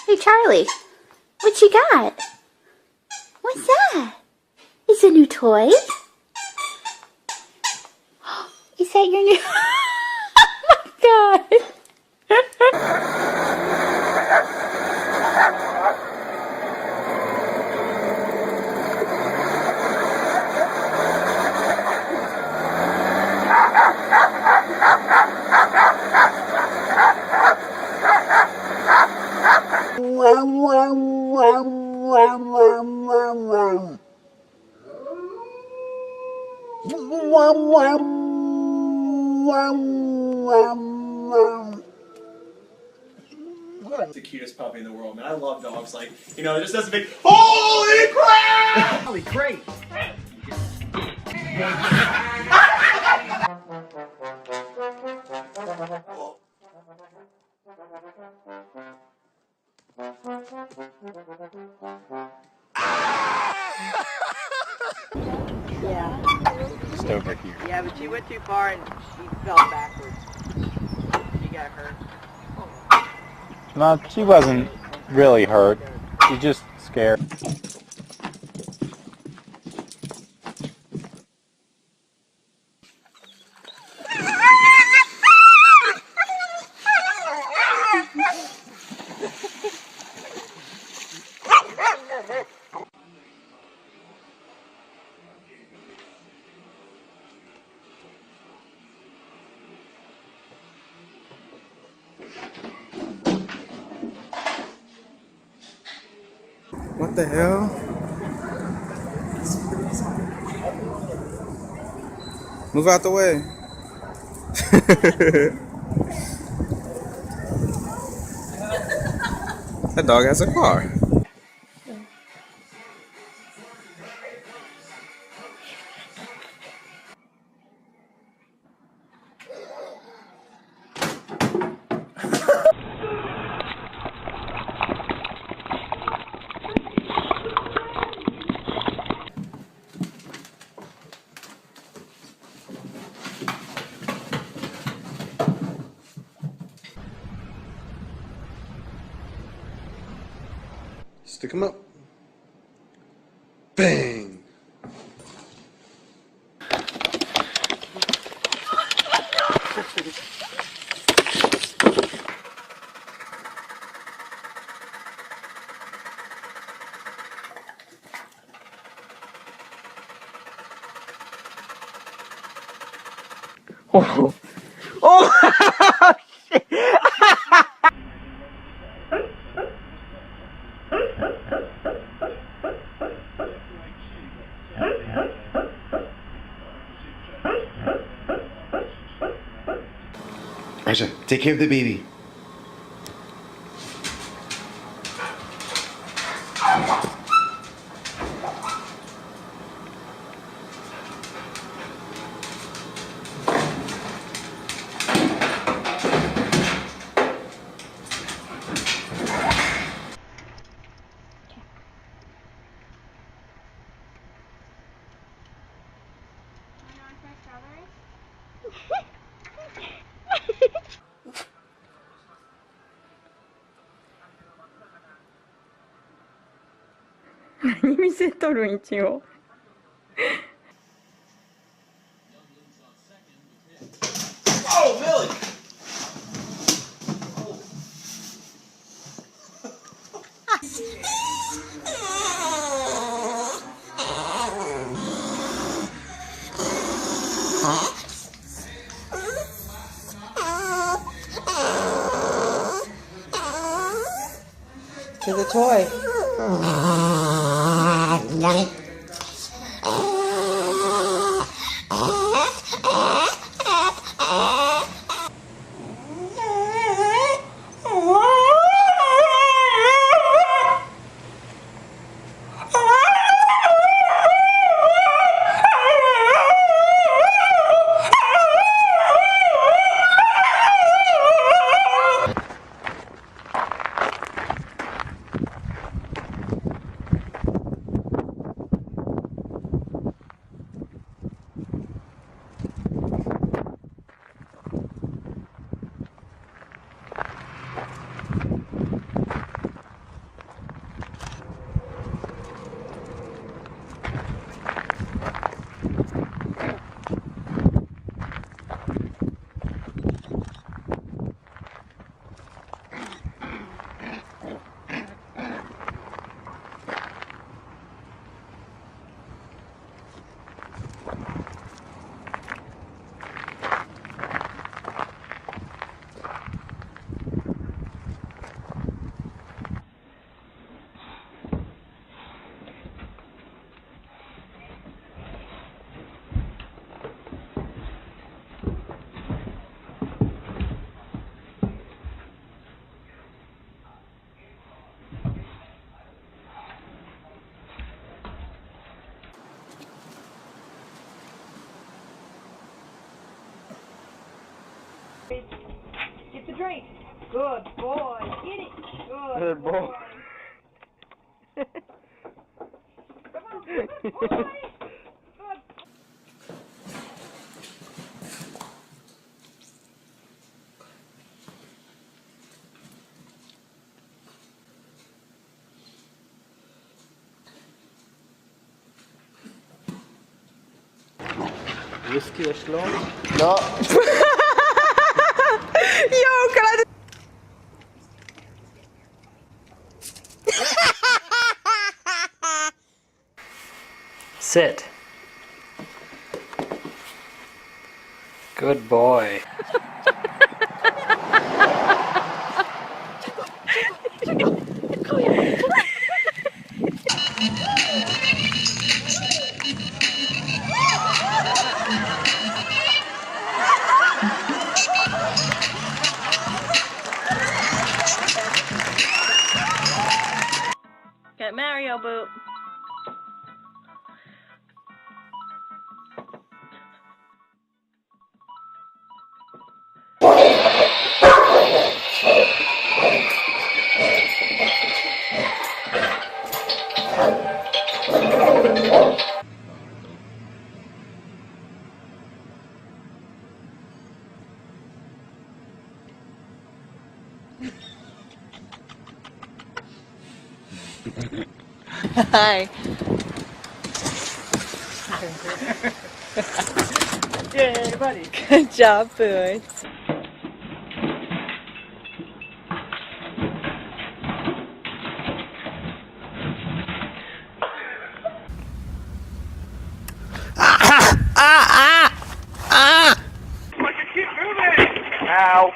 Hey Charlie, what you got? What's that? Is it a new toy? Is that your new... Oh my god! The cutest puppy in the world, man. I love dogs. Like, you know, it just doesn't make holy crap! Holy great! Yeah. Just over here. Yeah, but she went too far and she fell backwards. She got hurt. No, she wasn't really hurt. She just scared. What the hell? Move out the way. That dog has a car. Stick them up. Bang! Oh! Oh! Shit! Aisha, take care of the baby.何見せとるん一応Oh, Millie! To the toy. Get the drink. Good boy. Get it. Good boy. Come on, good boy. Good. Whisky or slow? No. Yo, cara. Sit. Good boy. Get Mario boot. Hi. Yay, buddy. Good job, Boots. Ow.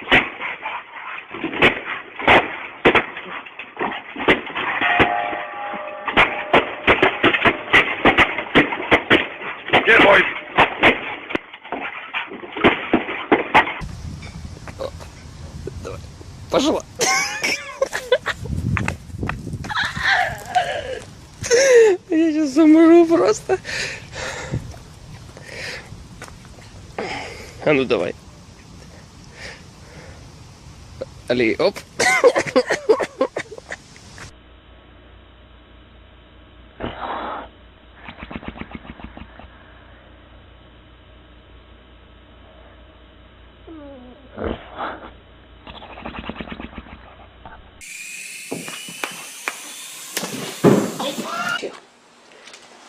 Get boys. Пошла. Я сейчас умру просто. А ну давай. Али, оп.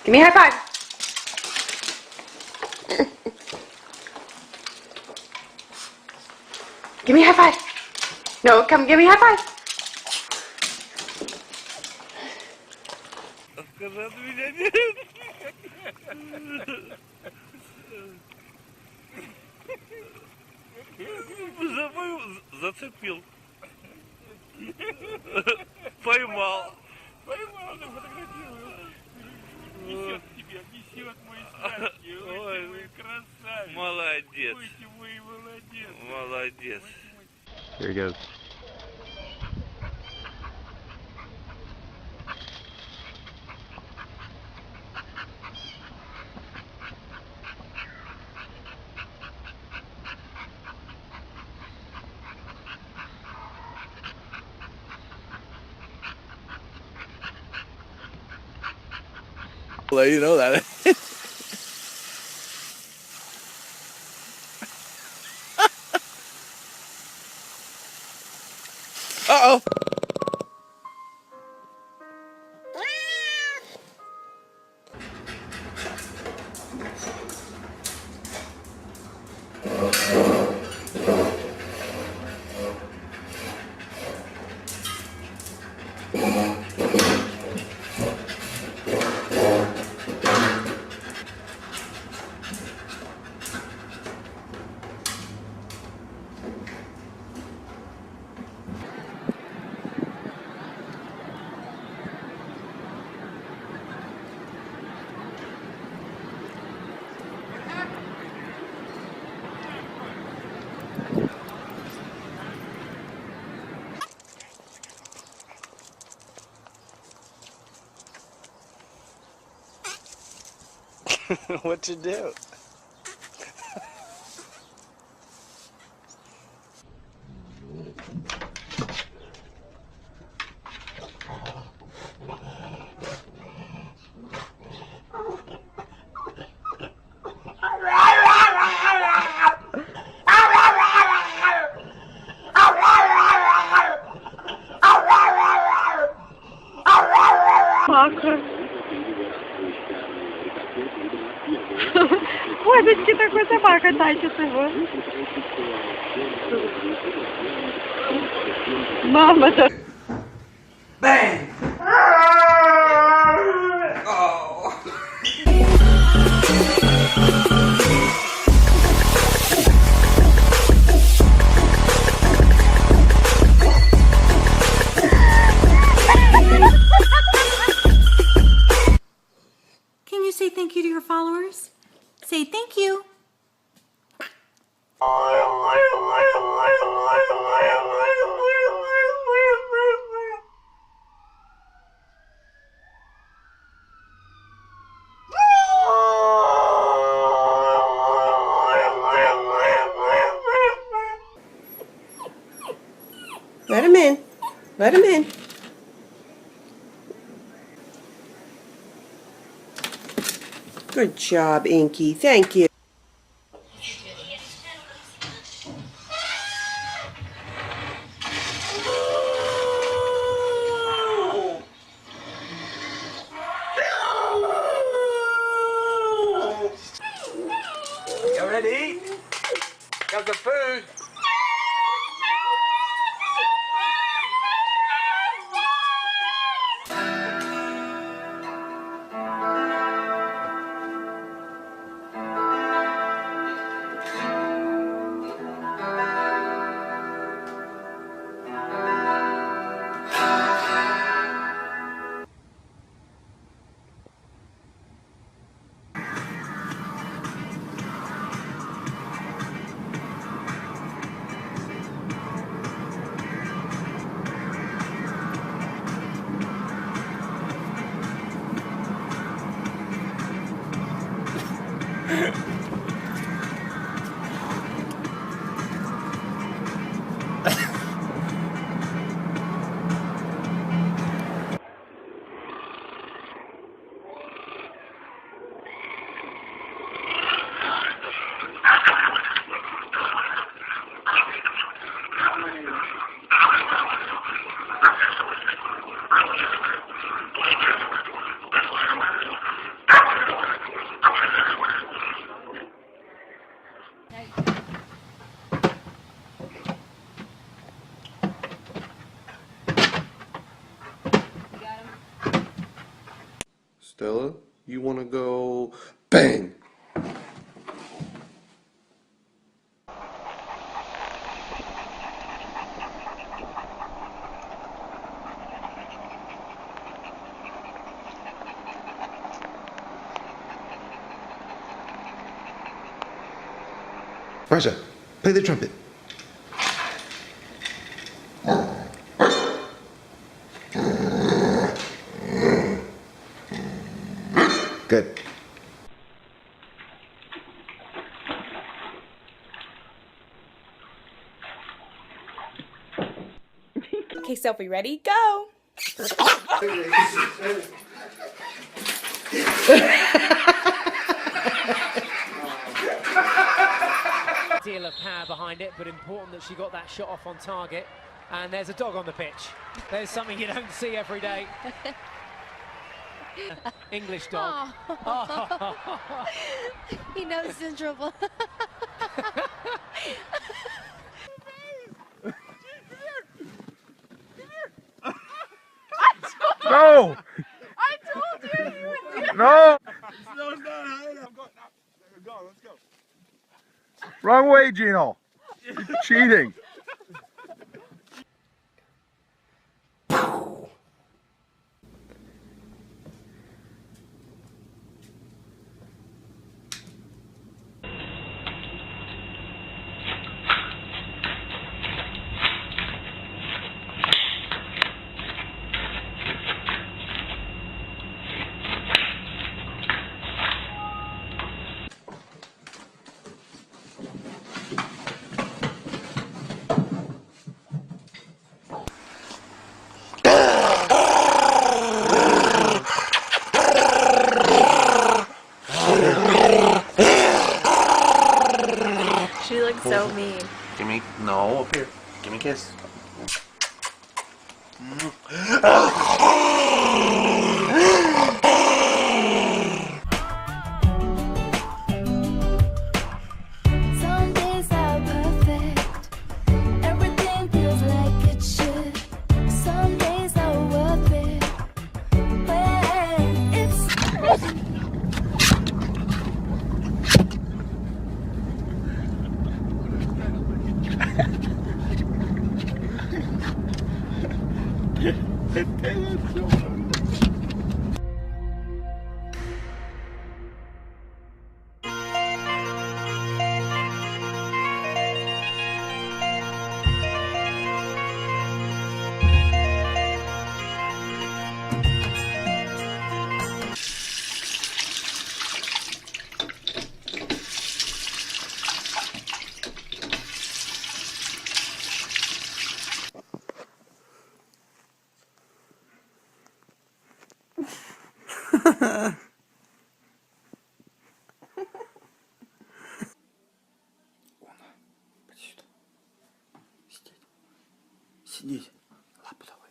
Give me a high five. Give me a high five. No, come give me a high five. Скажи от меня нет. Забыл, зацепил. Поймал. Поймал, фотографирую. Несет тебя, несет мой счастье. Ой, мой красавец. Молодец. Ой, ты мой молодец. Молодец. Here he goes. Let you know that. Uh-oh. What you do? Козочки, такой собака тащит его. Мама-то. Bang! Can you say thank you to your followers? Say thank you. Let him in. Let him in. Good job, Inky. Thank you. You ready? Got the food. Stella, you want to go bang? Raja, play the trumpet. Good. Okay, Sophie, ready? Go! Deal of power behind it, but important that she got that shot off on target. And there's a dog on the pitch. There's something you don't see every day. English dog. Oh. He knows he's in trouble. No! I told you you would do it. No! No, it's not high enough. Go, let's go. Wrong way, Gino. You're cheating. She looks so mean. Give me, no, up here. Give me a kiss. Сидеть. Лапу давай.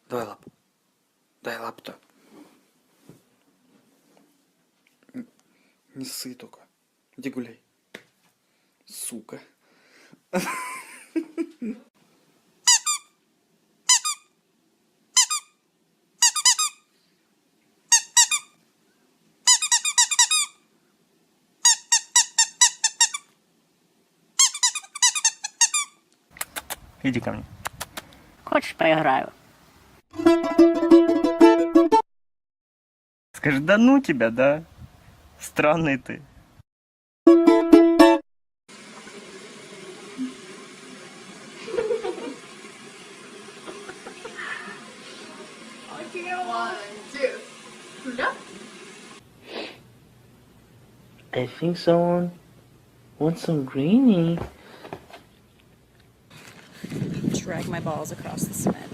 Давай лапу. Дай лапу-то. Не ссы только. Иди гуляй. Сука. Иди ко мне. Хочешь, поиграю? Скажи, да ну тебя, да? Странный ты. I think someone wants some greenie. Drag my balls across the cement.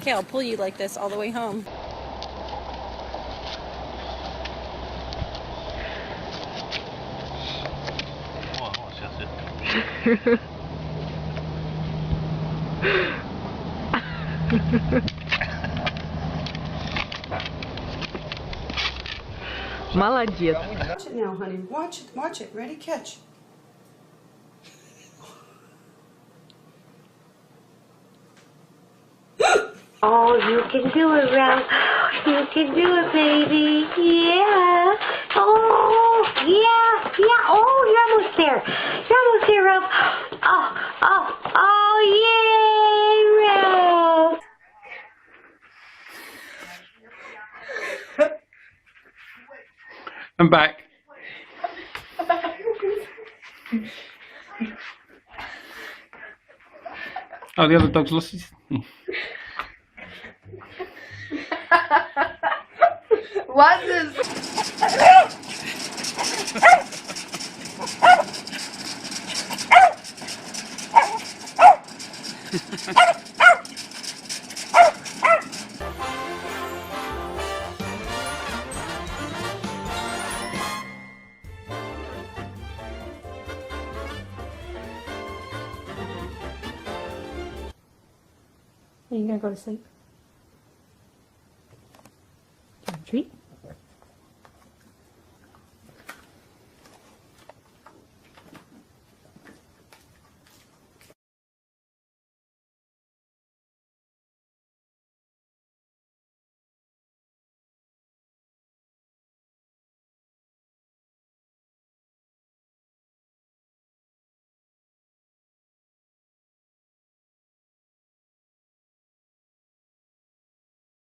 Okay, I'll pull you like this all the way home. Молодец. Watch it now, honey. Watch it. Ready, catch. Oh, you can do it, Ralph. You can do it, baby. Yeah. Oh, yeah. Oh, you're almost there. You're almost there, Ralph. Oh, yay, Ralph. I'm back. Oh, the other dog's lost his... What is... Are you gonna go to sleep?